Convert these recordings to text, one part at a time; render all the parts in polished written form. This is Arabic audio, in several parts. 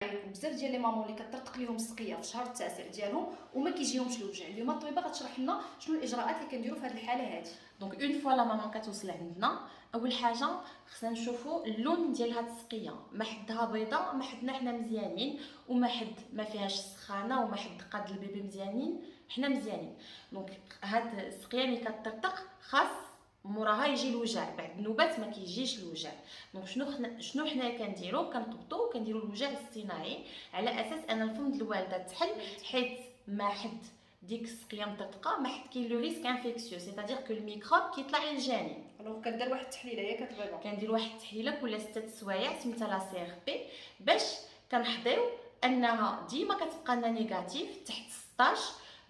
بزاف ديال لي مامون اللي كترتق ليهم السقيه في الشهر التاسع ديالهم وما كيجيهمش الوجع. اليوم الطبيبه غتشرح لنا شنو الاجراءات اللي كنديروا في هذه الحاله هذه. دونك اون فوا لا مامان كتوصل عندنا، اول حاجه خصنا نشوفوا اللون ديال هاد السقيه، ما حدها بيضاء ما حدنا حنا مزيانين، وما حد ما فيهاش سخانه، وما حد قاد البيبي مزيانين، حنا مزيانين. دونك هاد السقيه اللي كترتق خاص موراها يجي الوجع، بعد النوبات ما كيجيش الوجع. دونك شنو حنا كنديروا؟ كنقبطوا وكنديروا الوجع الاصطناعي على اساس ان الفم د الوالده تحل، حيت ما حد ديك السقيه مطرطقه ما حد كاين لو ريسك انفيكسيو، سيتادير كو الميكروب كيطلع للجانب. الوغ كدير واحد التحليله ياك الطبيبه؟ كندير واحد التحليله كل 6 سوايع سميتها لا سي ار بي، باش كنحضيو انها ديما كتبقى لنا نيجاتيف تحت 16،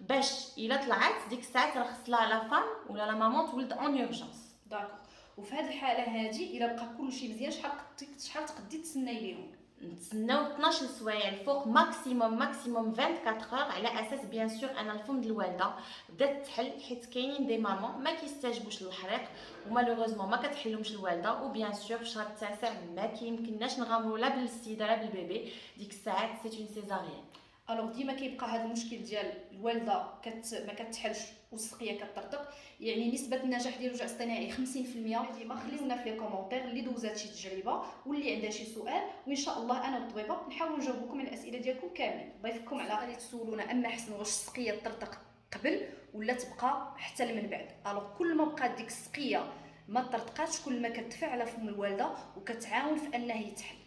باش الا طلعت ديك الساعات راه خص لا فام ولا لا مامون تولد اون اورجونس. داكوغ. وفي هذه الحاله هذه الا بقى كلشي مزيان شحال تقدي تسناي ليهم؟ نتسناو 12 سوايع الفوق، ماكسيموم 24 اور، على اساس بيان سور ان الفم د الوالده بدات تحل، حيت كاينين دي مامون ما كيستجبوش للحريق ومالوغوزمون ما كتحلهمش الوالده. وبيان سور في الشهر التاسع ما كيمكنناش نغامروا لا بالسيده لا بالبيبي، ديك الساعات سي اون سيزاريان. الوغ ديما كيبقى هذا المشكل ديال الوالده ما كتحلش والسقيه كترتق، يعني نسبه النجاح ديال الوجع الاصطناعي 50%. ديما خليونا في لي كومونتير اللي دوزات شي تجربه واللي عندها شي سؤال، وان شاء الله انا والطبيبه نحاولوا نجاوبكم على الاسئله ديالكم كاملين. ضيفكم على غادي تسولونا اما حسن واش السقيه ترتق قبل ولا تبقى حتى من بعد. الوغ كل ما بقات ديك السقيه ما ترتقاتش كل ما كتدفع على فم الوالده وكتعاون في انه يتحل.